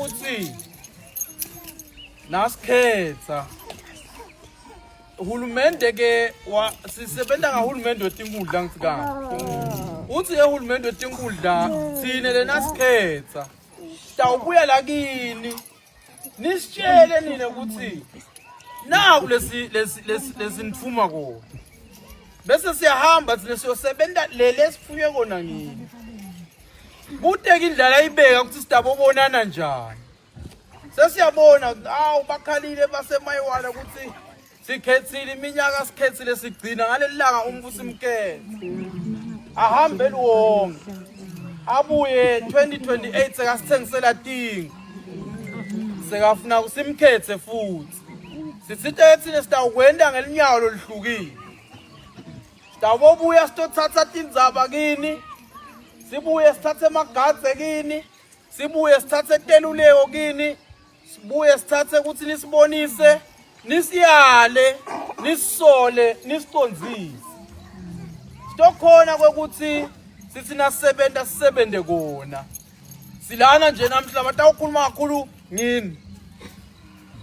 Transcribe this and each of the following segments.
ukuthi nasikhetha uhulumende ke sisebenza ngahulumende weTinkudla ngitsikani uthi ehulumende weTinkudla thine lena sikhetha sitawubuya lakini nisitshele nina ukuthi naku lesinithuma kona bese siyahamba thina siyosebenza lele sifuye kona ngini kute indlala ibeka ukuthi sitabobonana njani sesiyabona bakhalile basemayiwala ukuthi sikhethile iminyaka sikhethile sigcina ngalelilanga umbuso imkhethe ahambe wonke abuye 2028 sekasithengisela tinga sekafuna usimkhethe futhi sithithe thina sitawukwenda ngelinyawo lolihlukile sitawubuya sitothatha tindzaba kini sibuye sithathe emagadze kini sibuye sithathe teluleko kini sibuye sithathe ukuthi nisibonise nisiyale nisole nisicondzise sitokhona kwekuthi sithi nasebenta sisebende kona silana nje namhla batawukhuluma kakhulu ngini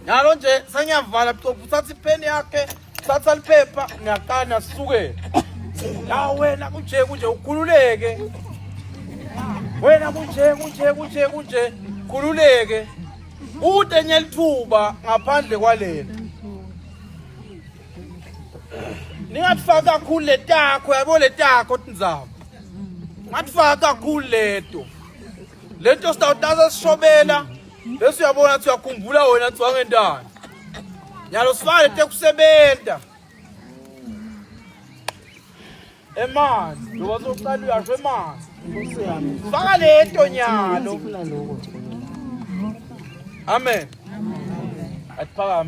yalo nje sengiyavala uthatha ipheni yakhe uthatha liphepha ngiyaqana sisuke la wena kunje ukhululeke wena kunje khululeke ude nyelithuba ngaphandle kwalela ningatfaka kakhulu letakho yabo letakho tindzaba ngatfaka kakhulu leto sitawutaza sishobela bese uyabona ukuthi uyakhumbula wenathi wangendani nyalo sifane tekusebenta emanzi ngoba sokuqala uyasho emanzi faka leto nyalo amen. Amen. At para